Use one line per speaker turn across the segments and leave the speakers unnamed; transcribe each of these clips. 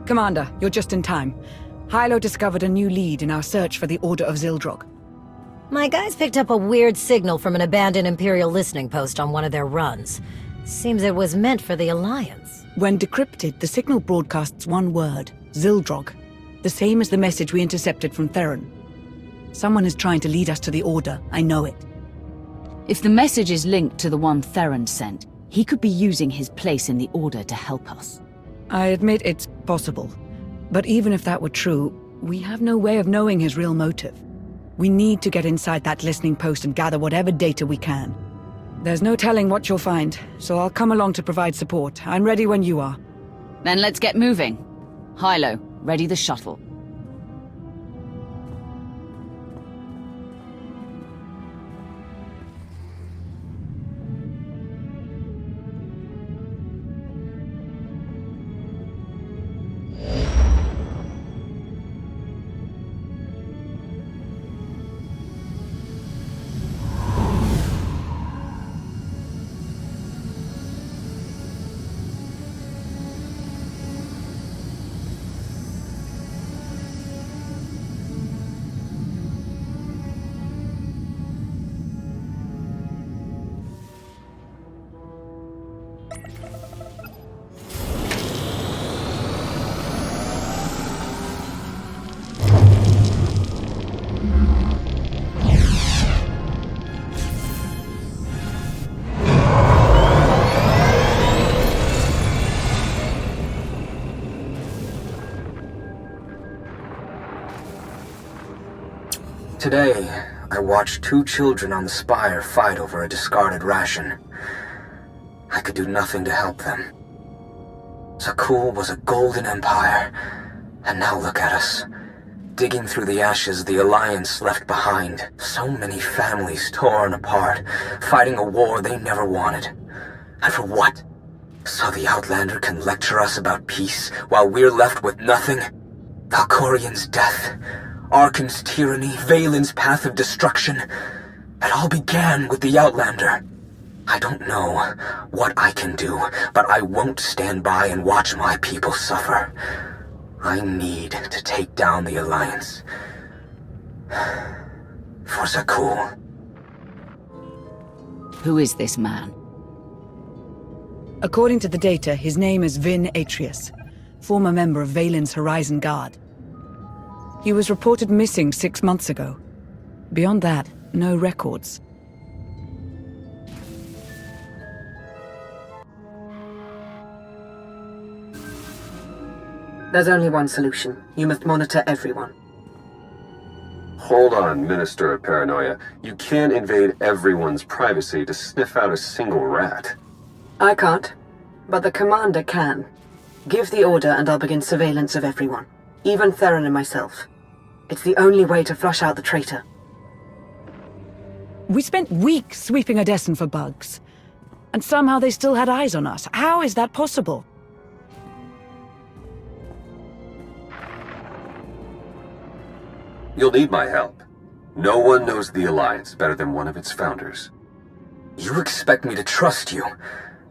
Commander, you're just in time. Hilo discovered a new lead in our search for the Order of Zildrog.
My guys picked up a weird signal from an abandoned Imperial listening post on one of their runs. Seems it was meant for the Alliance.
When decrypted, the signal broadcasts one word, Zildrog. The same as the message we intercepted from Theron. Someone is trying to lead us to the Order, I know it.
If the message is linked to the one Theron sent, he could be using his place in the Order to help us.
I admit it's possible. But even if that were true, we have no way of knowing his real motive. We need to get inside that listening post and gather whatever data we can. There's no telling what you'll find, so I'll come along to provide support. I'm ready when you are.
Then let's get moving. Hilo, ready the shuttle.
Today, I watched two children on the Spire fight over a discarded ration. I could do nothing to help them. Zakuul was a golden empire, and now look at us. Digging through the ashes the Alliance left behind. So many families torn apart, fighting a war they never wanted. And for what? So the Outlander can lecture us about peace while we're left with nothing? Valkorian's death, Arkan's tyranny, Valen's path of destruction. It all began with the Outlander. I don't know what I can do, but I won't stand by and watch my people suffer. I need to take down the Alliance. For Zakuul.
Who is this man?
According to the data, his name is Vin Atreus, former member of Valen's Horizon Guard. He was reported missing 6 months ago. Beyond that, no records.
There's only one solution. You must monitor everyone.
Hold on, Minister of Paranoia. You can't invade everyone's privacy to sniff out a single rat.
I can't, but the Commander can. Give the order and I'll begin surveillance of everyone. Even Theron and myself. It's the only way to flush out the traitor.
We spent weeks sweeping Odessen for bugs. And somehow they still had eyes on us. How is that possible?
You'll need my help. No one knows the Alliance better than one of its founders.
You expect me to trust you,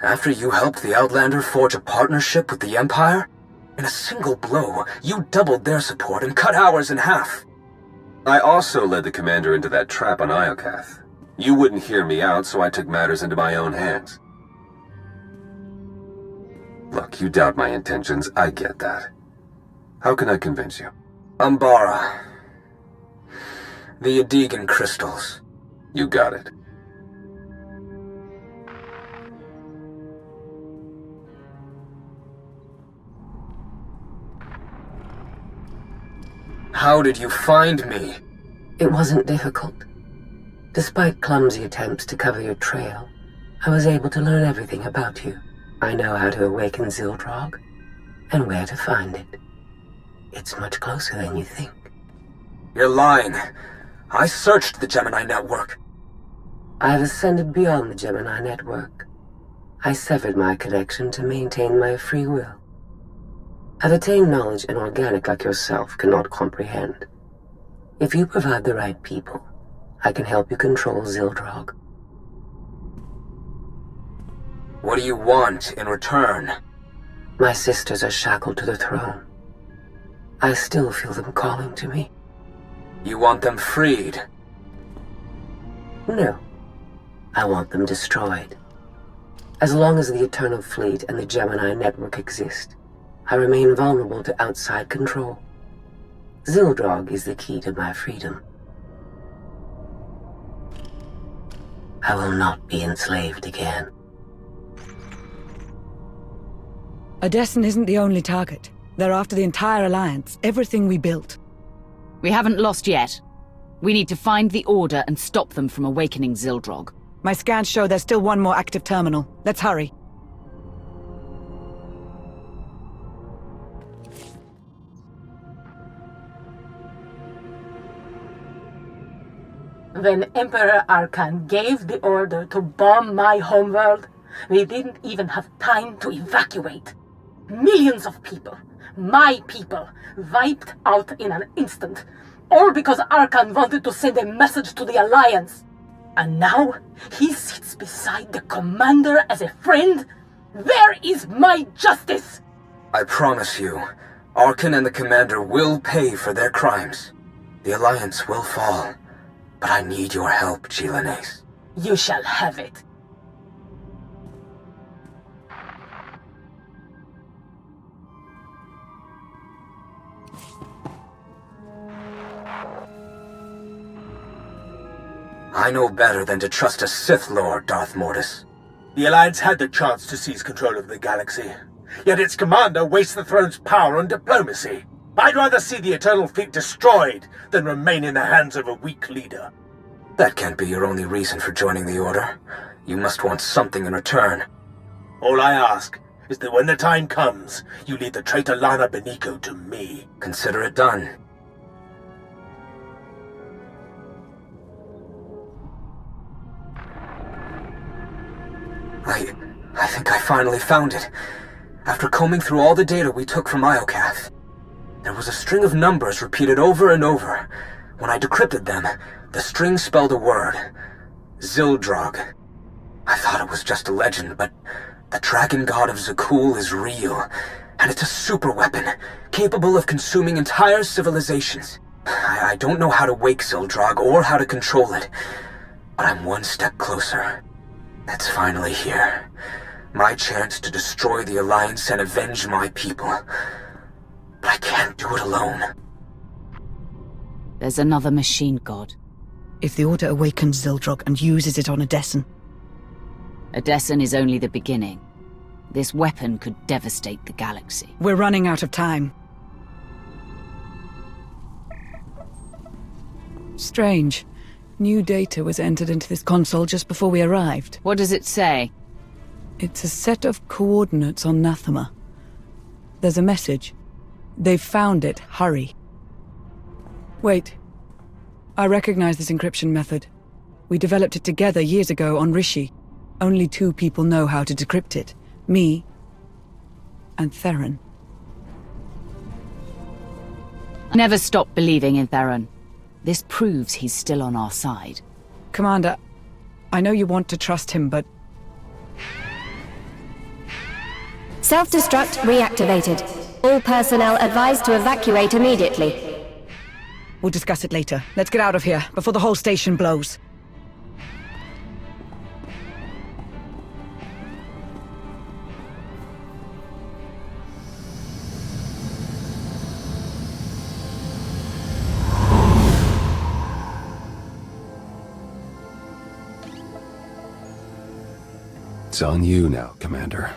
after you helped the Outlander forge a partnership with the Empire? In a single blow, you doubled their support and cut ours in half.
I also led the commander into that trap on Iokath. You wouldn't hear me out, so I took matters into my own hands. Look, you doubt my intentions, I get that. How can I convince you?
Umbara. The Adegan crystals.
You got it.
How did you find me?
It wasn't difficult. Despite clumsy attempts to cover your trail, I was able to learn everything about you. I know how to awaken Zildrog, and where to find it. It's much closer than you think.
You're lying. I searched the Gemini network.
I've ascended beyond the Gemini network. I severed my connection to maintain my free will. I've attained knowledge an organic like yourself cannot comprehend. If you provide the right people, I can help you control Zildrog.
What do you want in return?
My sisters are shackled to the throne. I still feel them calling to me.
You want them freed?
No. I want them destroyed. As long as the Eternal Fleet and the Gemini Network exist, I remain vulnerable to outside control. Zildrog is the key to my freedom. I will not be enslaved again.
Odessen isn't the only target. They're after the entire Alliance, everything we built.
We haven't lost yet. We need to find the Order and stop them from awakening Zildrog.
My scans show there's still one more active terminal. Let's hurry.
When Emperor Arkan gave the order to bomb my homeworld, we didn't even have time to evacuate. Millions of people, my people, wiped out in an instant. All because Arkan wanted to send a message to the Alliance. And now, he sits beside the Commander as a friend? Where is my justice?
I promise you, Arkan and the Commander will pay for their crimes. The Alliance will fall. But I need your help, Chilanes.
You shall have it.
I know better than to trust a Sith Lord, Darth Mortis.
The Alliance had the chance to seize control of the galaxy, yet its commander wastes the throne's power on diplomacy. I'd rather see the Eternal Fleet destroyed than remain in the hands of a weak leader.
That can't be your only reason for joining the Order. You must want something in return.
All I ask is that when the time comes, you lead the traitor Lana Beniko to me.
Consider it done. I think I finally found it. After combing through all the data we took from Iocath, there was a string of numbers repeated over and over. When I decrypted them, the string spelled a word. Zildrog. I thought it was just a legend, but the dragon god of Zakul is real, and it's a super weapon, capable of consuming entire civilizations. I don't know how to wake Zildrog or how to control it, but I'm one step closer. It's finally here. My chance to destroy the Alliance and avenge my people. But I can't do it alone.
There's another machine god.
If the Order awakens Zildrog and uses it on Odessen...
Odessen is only the beginning. This weapon could devastate the galaxy.
We're running out of time. Strange. New data was entered into this console just before we arrived.
What does it say?
It's a set of coordinates on Nathema. There's a message. They've found it. Hurry. Wait. I recognize this encryption method. We developed it together years ago on Rishi. Only 2 people know how to decrypt it. Me and Theron.
Never stop believing in Theron. This proves he's still on our side.
Commander, I know you want to trust him, but...
Self-destruct reactivated. All personnel advised to evacuate immediately.
We'll discuss it later. Let's get out of here, before the whole station blows.
It's on you now, Commander.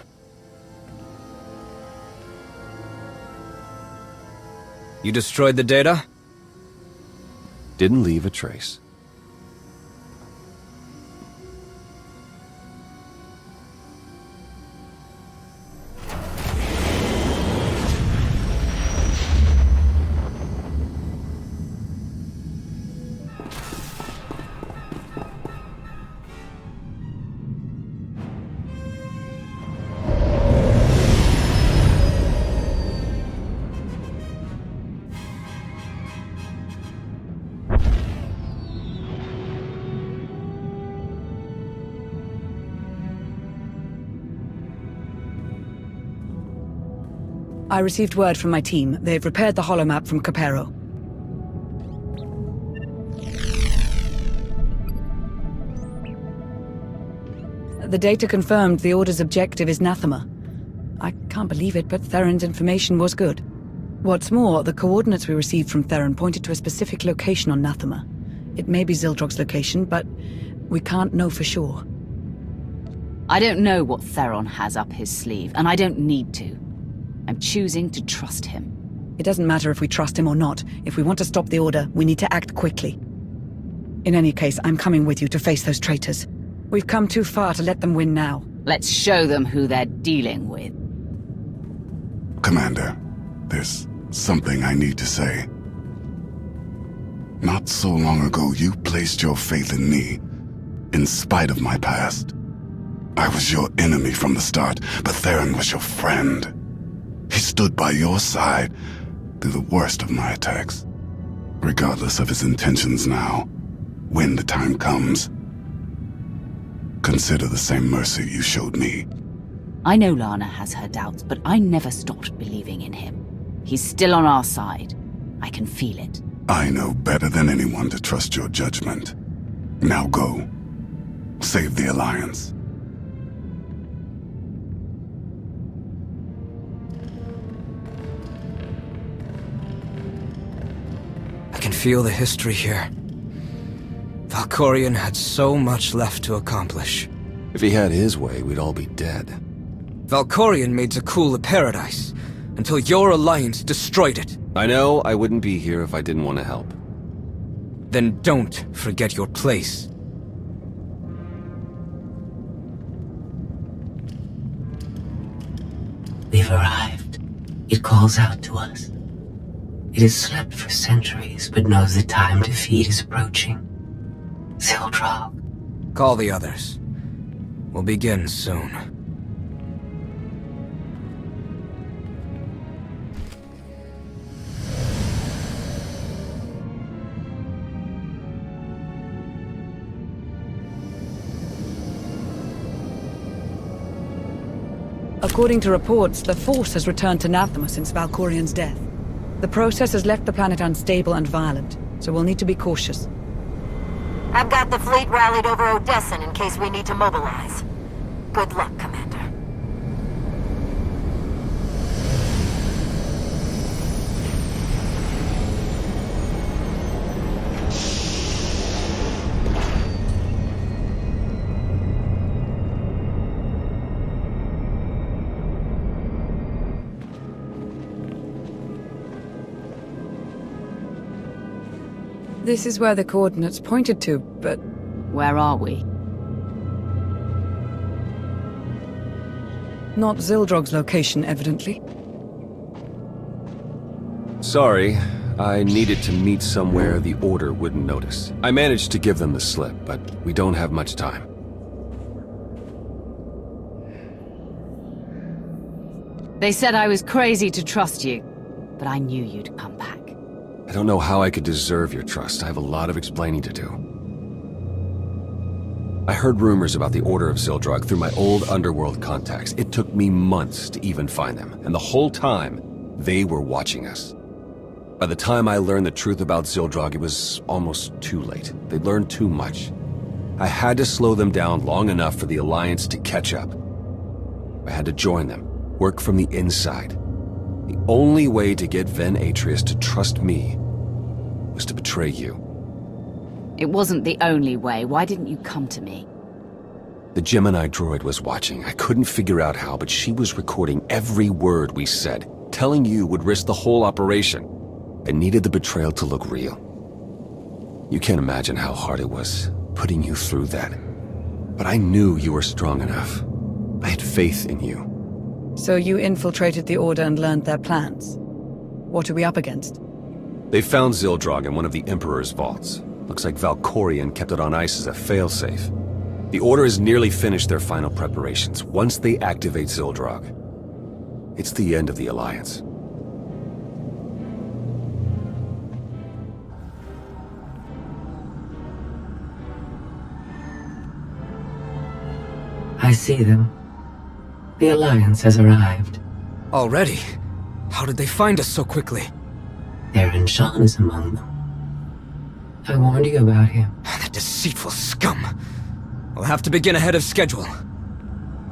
You destroyed the data?
Didn't leave a trace.
I received word from my team. They've repaired the holomap from Capero. The data confirmed the Order's objective is Nathema. I can't believe it, but Theron's information was good. What's more, the coordinates we received from Theron pointed to a specific location on Nathema. It may be Zildrog's location, but we can't know for sure.
I don't know what Theron has up his sleeve, and I don't need to. I'm choosing to trust him.
It doesn't matter if we trust him or not. If we want to stop the Order, we need to act quickly. In any case, I'm coming with you to face those traitors. We've come too far to let them win now.
Let's show them who they're dealing with.
Commander, there's something I need to say. Not so long ago, you placed your faith in me, in spite of my past. I was your enemy from the start, but Theron was your friend. He stood by your side through the worst of my attacks. Regardless of his intentions now, when the time comes, consider the same mercy you showed me.
I know Lana has her doubts, but I never stopped believing in him. He's still on our side. I can feel it.
I know better than anyone to trust your judgment. Now go. Save the Alliance.
I can feel the history here. Valkorion had so much left to accomplish.
If he had his way, we'd all be dead.
Valkorion made Zakul a paradise, until your alliance destroyed it.
I know I wouldn't be here if I didn't want to help.
Then don't forget your place.
We've arrived. It calls out to us. It has slept for centuries, but knows the time to feed is approaching. Zildrog.
Call the others. We'll begin soon.
According to reports, the Force has returned to Nathema since Valkorion's death. The process has left the planet unstable and violent, so we'll need to be cautious.
I've got the fleet rallied over Odessa in case we need to mobilize. Good luck, Commander.
This is where the coordinates pointed to, but...
Where are we?
Not Zildrog's location, evidently.
Sorry, I needed to meet somewhere the Order wouldn't notice. I managed to give them the slip, but we don't have much time.
They said I was crazy to trust you, but I knew you'd come back.
I don't know how I could deserve your trust. I have a lot of explaining to do. I heard rumors about the Order of Zildrog through my old underworld contacts. It took me months to even find them, and the whole time, they were watching us. By the time I learned the truth about Zildrog, it was almost too late. They'd learned too much. I had to slow them down long enough for the Alliance to catch up. I had to join them, work from the inside. The only way to get Ven Atreus to trust me was to betray you.
It wasn't the only way. Why didn't you come to me?
The Gemini droid was watching. I couldn't figure out how, but she was recording every word we said. Telling you would risk the whole operation. I needed the betrayal to look real. You can't imagine how hard it was, putting you through that. But I knew you were strong enough. I had faith in you.
So you infiltrated the Order and learned their plans. What are we up against?
They found Zildrog in one of the Emperor's vaults. Looks like Valkorion kept it on ice as a failsafe. The Order has nearly finished their final preparations. Once they activate Zildrog, it's the end of the Alliance.
I see them. The Alliance has arrived.
Already? How did they find us so quickly?
Theron Shan is among them. I warned you about him.
That deceitful scum. We'll have to begin ahead of schedule.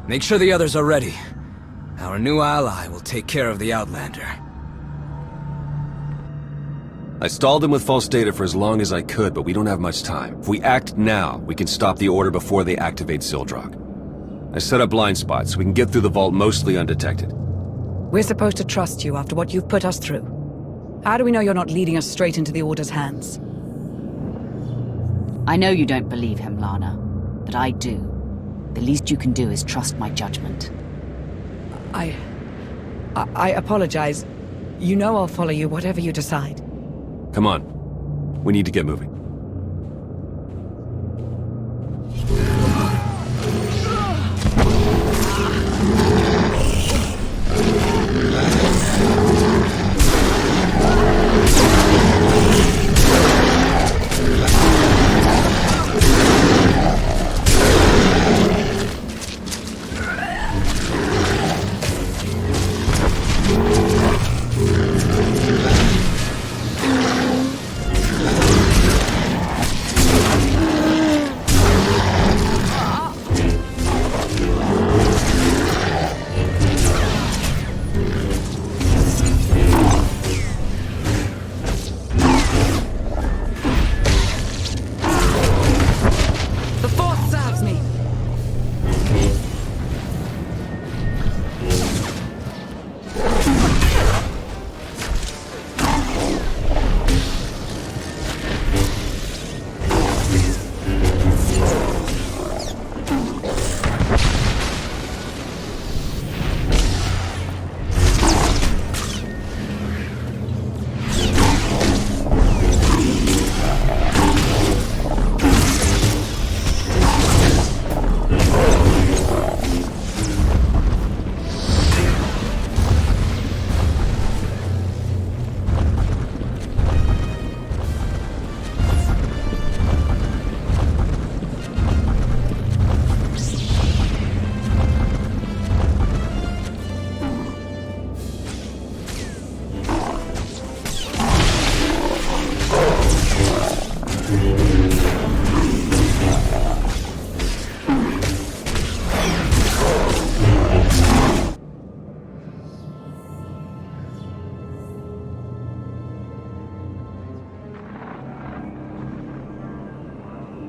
Make sure the others are ready. Our new ally will take care of the Outlander.
I stalled them with false data for as long as I could, but we don't have much time. If we act now, we can stop the order before they activate Sildrog. I set up blind spots so we can get through the vault mostly undetected.
We're supposed to trust you after what you've put us through. How do we know you're not leading us straight into the Order's hands?
I know you don't believe him, Lana, but I do. The least you can do is trust my judgment.
I apologize. You know I'll follow you, whatever you decide.
Come on. We need to get moving.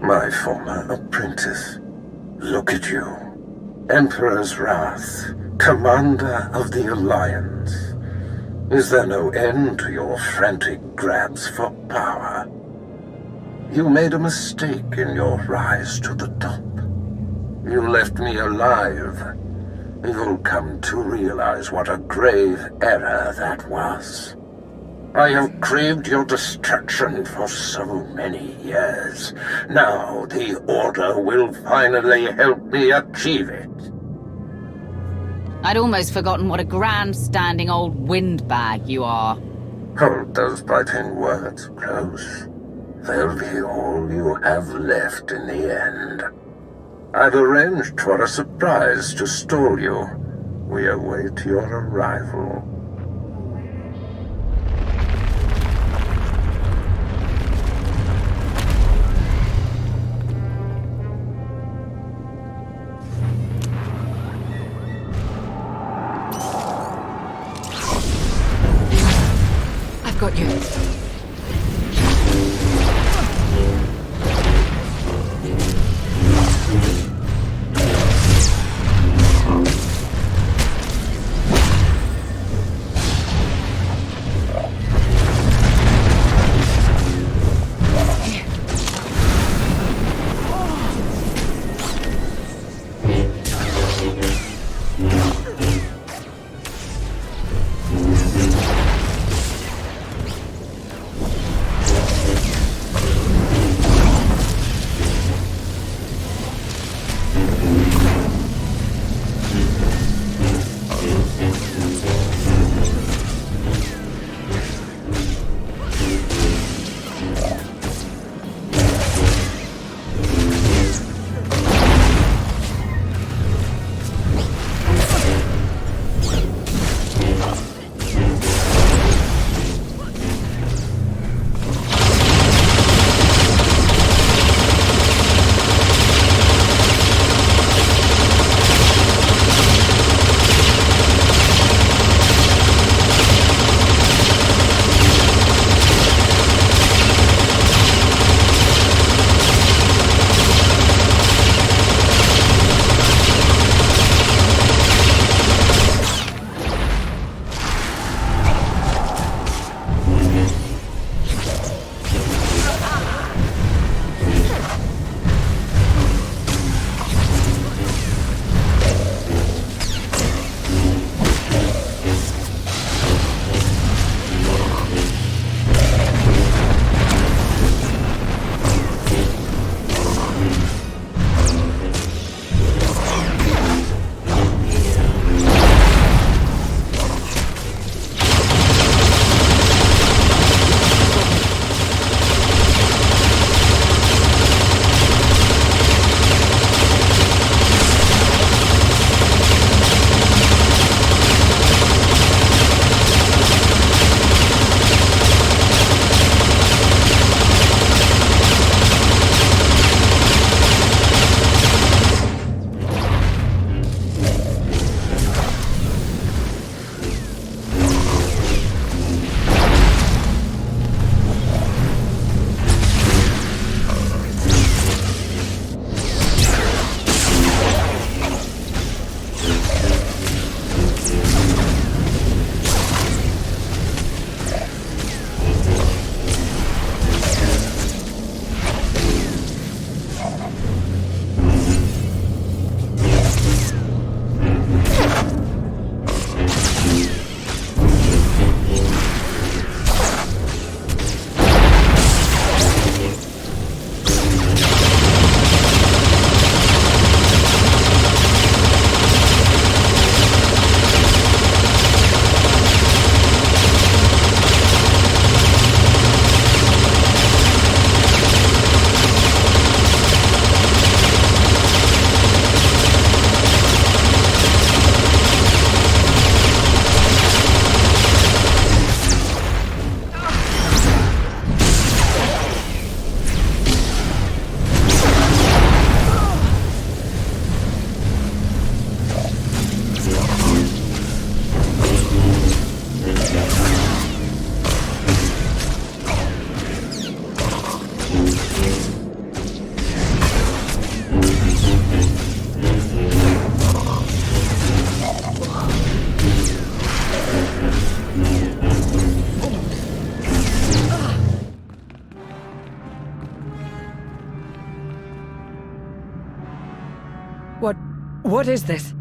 My former apprentice. Look at you. Emperor's Wrath, Commander of the Alliance. Is there no end to your frantic grabs for power? You made a mistake in your rise to the top. You left me alive. You'll come to realize what a grave error that was. I have craved your destruction for so many years. Now the Order will finally help me achieve it.
I'd almost forgotten what a grandstanding old windbag you are.
Hold those biting words close. They'll be all you have left in the end. I've arranged for a surprise to stall you. We await your arrival.
I've got you. What is this?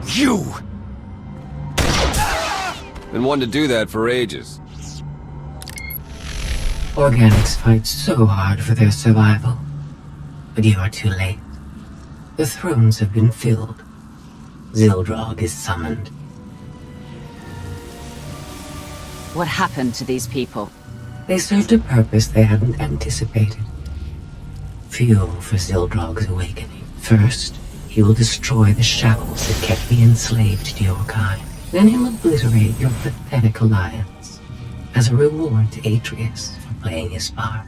You! Been wanting to do that for ages.
Organics fight so hard for their survival. But you are too late. The thrones have been filled. Zildrog is summoned.
What happened to these people?
They served a purpose they hadn't anticipated. Fuel for Zildrog's awakening. First, he will destroy the shackles that kept me enslaved to your kind. Then he'll obliterate your pathetic alliance as a reward to Atreus for playing his part.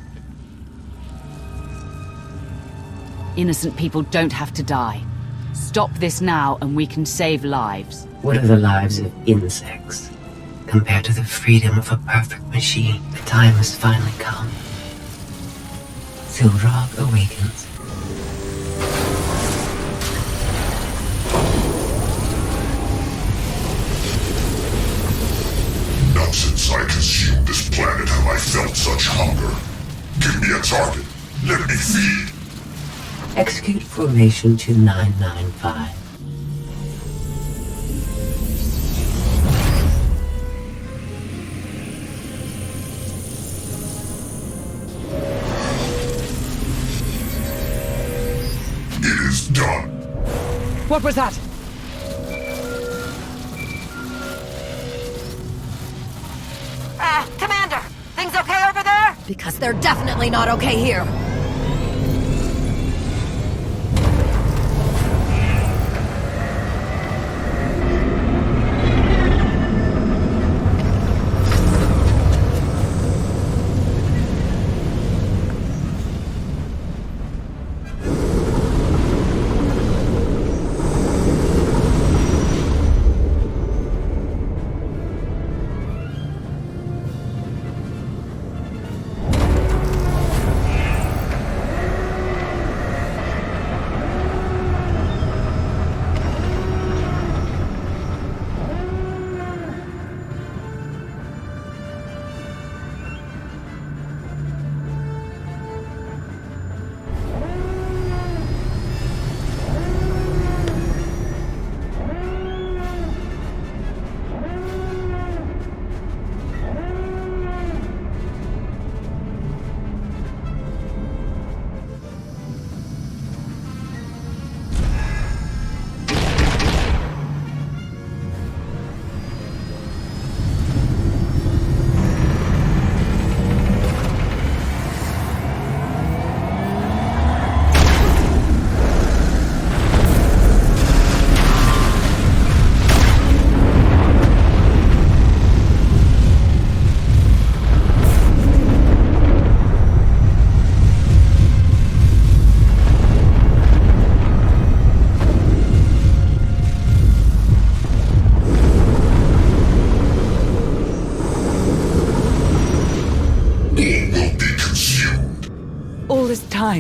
Innocent people don't have to die. Stop this now and we can save lives.
What are the lives of insects compared to the freedom of a perfect machine? The time has finally come. Zildrog awakens.
Not since I consumed this planet have I felt such hunger. Give me a target. Let me feed.
Execute Formation 2995.
It is done.
What was that?
Commander! Things okay over there? Because they're definitely not okay here.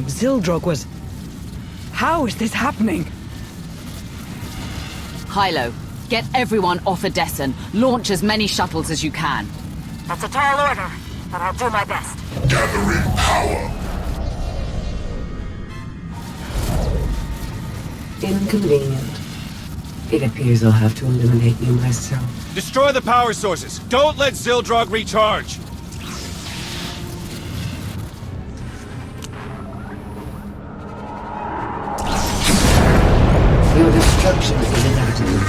Zildrog was... How is this happening?
Hilo, get everyone off Odessen. Launch as many shuttles as you can.
That's a tall order, but I'll do my best.
Gathering power.
Inconvenient. It appears I'll have to eliminate you myself.
Destroy the power sources. Don't let Zildrog recharge.
Your destruction is inevitable.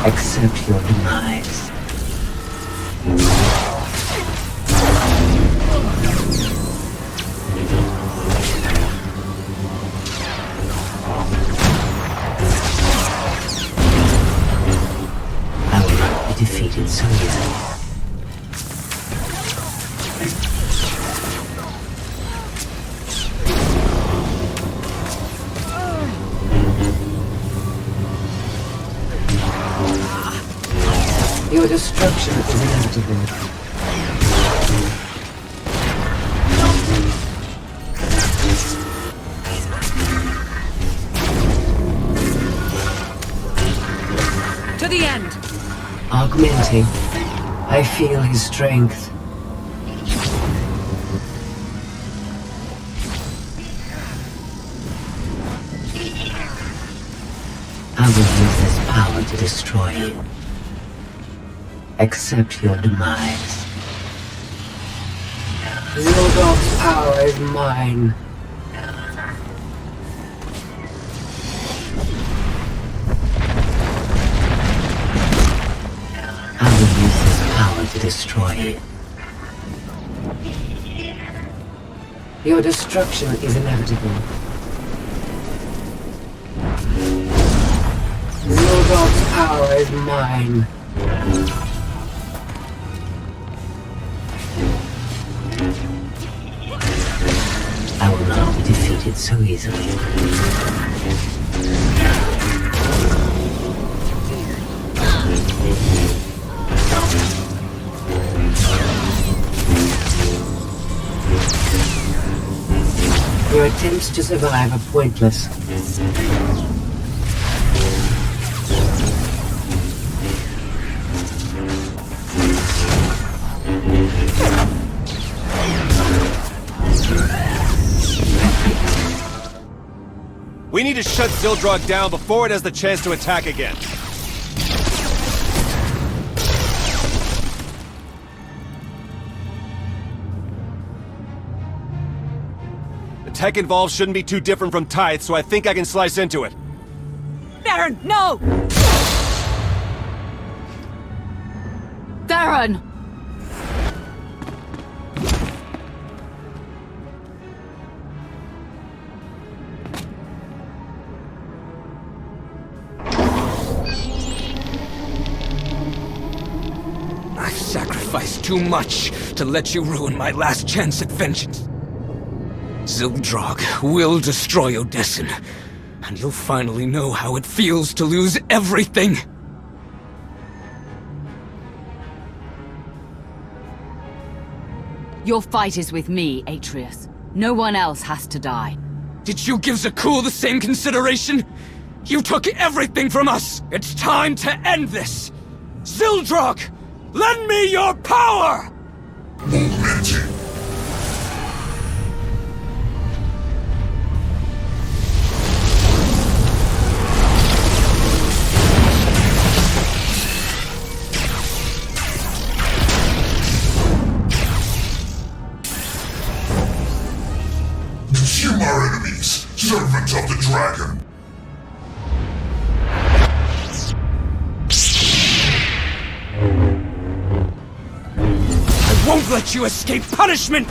Accept your demise. I will not be defeated so easily. Your destruction is inevitable.
To the end!
Augmenting. I feel his strength. I will use this power to destroy you. Accept your demise. Zildog's power is mine. I will use this power to destroy you. Your destruction is inevitable. Zildog's power is mine. I will not be defeated so easily. Your attempts to survive are pointless.
We need to shut Zildrog down before it has the chance to attack again. The tech involved shouldn't be too different from Tithe, so I think I can slice into it.
Baron, no!
Theron!
I've sacrificed too much to let you ruin my last chance at vengeance. Zildrog will destroy Odessen, and you'll finally know how it feels to lose everything.
Your fight is with me, Atreus. No one else has to die.
Did you give Zakul the same consideration? You took everything from us! It's time to end this! Zildrog! Lend me your power!
Consume our enemies, servants of the dragon.
I won't let you escape punishment!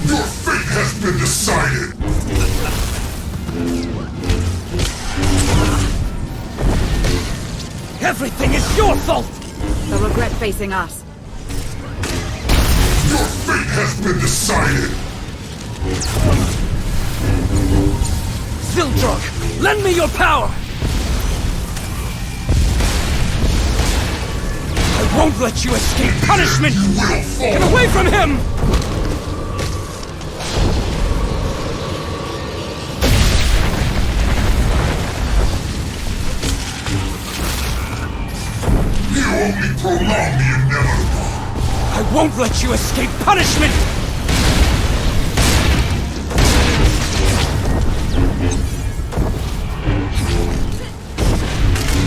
Your fate has been decided!
Everything is your fault!
They'll regret facing us.
Your fate has been decided!
Zildrog, lend me your power! I won't let you escape punishment!
You will fall!
Get away from him!
You only prolong the inevitable!
I won't let you escape punishment!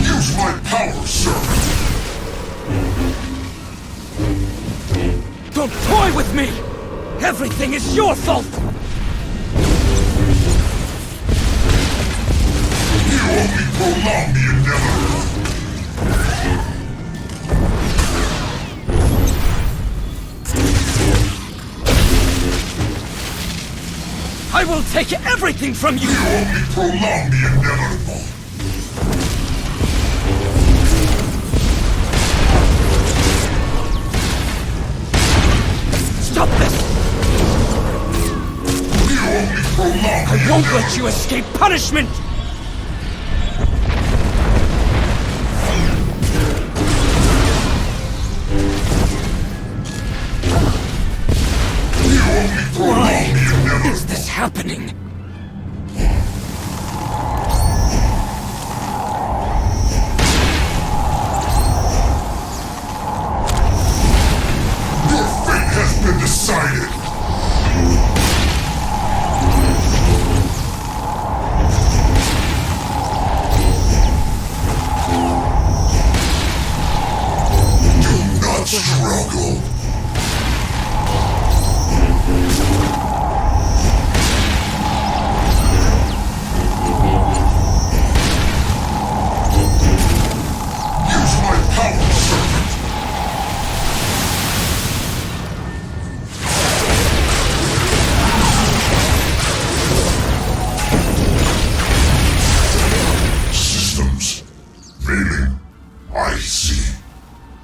Use my power, sir!
Don't toy with me! Everything is your fault!
You only prolong the inevitable!
I will take everything from you!
You only prolong the inevitable!
Stop this!
You only prolong
I won't let you escape punishment! happening?
Your fate has been decided! Do not struggle! Use my power, servant! Systems failing. I see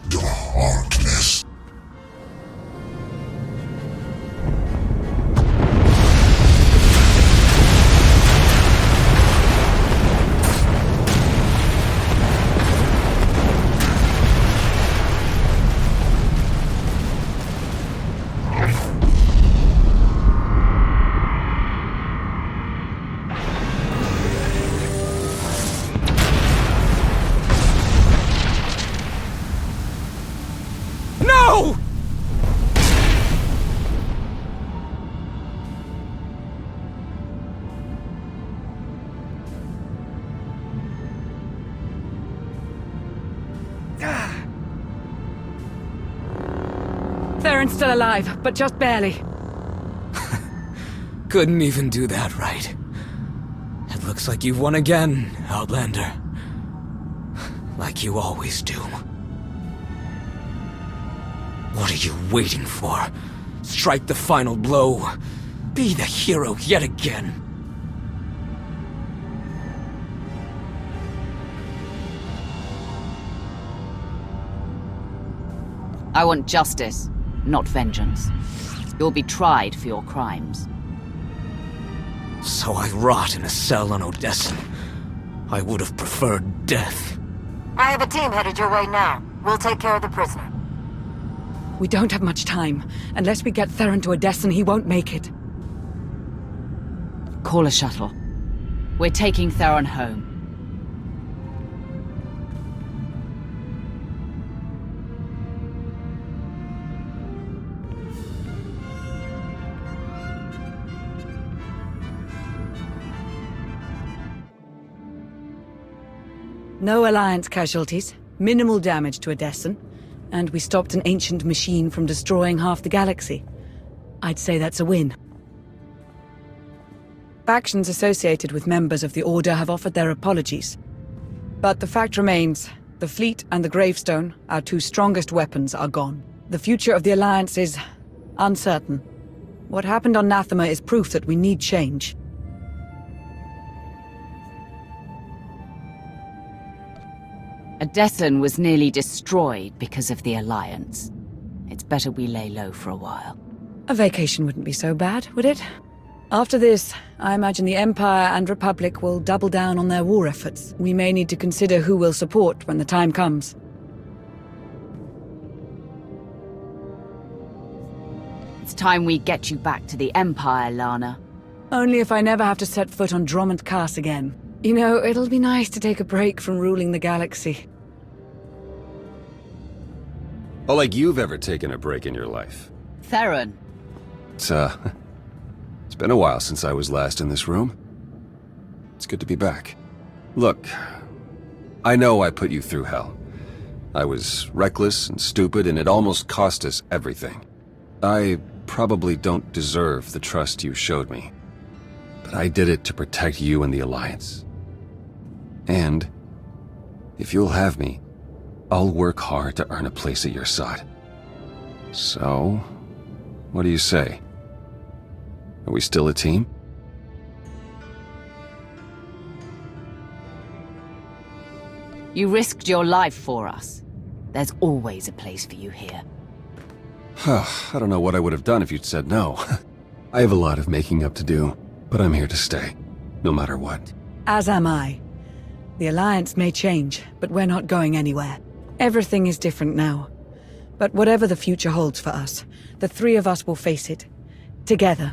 darkness.
No!
Theron's still alive, but just barely.
Couldn't even do that right. It looks like you've won again, Outlander. Like you always do. What are you waiting for? Strike the final blow. Be the hero yet again.
I want justice, not vengeance. You'll be tried for your crimes.
So I rot in a cell on Odessen. I would have preferred death.
I have a team headed your way now. We'll take care of the prisoner.
We don't have much time. Unless we get Theron to Odessen, he won't make it.
Call a shuttle. We're taking Theron home.
No Alliance casualties, minimal damage to Odessen, and we stopped an ancient machine from destroying half the galaxy. I'd say that's a win. Factions associated with members of the Order have offered their apologies. But the fact remains, the fleet and the gravestone, our two strongest weapons, are gone. The future of the Alliance is uncertain. What happened on Nathema is proof that we need change.
Odessen was nearly destroyed because of the Alliance. It's better we lay low for a while.
A vacation wouldn't be so bad, would it? After this, I imagine the Empire and Republic will double down on their war efforts. We may need to consider who we'll support when the time comes.
It's time we get you back to the Empire, Lana.
Only if I never have to set foot on Drummond Cass again. You know, it'll be nice to take a break from ruling the galaxy.
Oh, like you've ever taken a break in your life.
Theron.
It's been a while since I was last in this room. It's good to be back. Look, I know I put you through hell. I was reckless and stupid, and it almost cost us everything. I probably don't deserve the trust you showed me. But I did it to protect you and the Alliance. And if you'll have me, I'll work hard to earn a place at your side. So, what do you say? Are we still a team?
You risked your life for us. There's always a place for you here.
I don't know what I would have done if you'd said no. I have a lot of making up to do, but I'm here to stay, no matter what.
As am I. The Alliance may change, but we're not going anywhere. Everything is different now. But whatever the future holds for us, the three of us will face it. Together.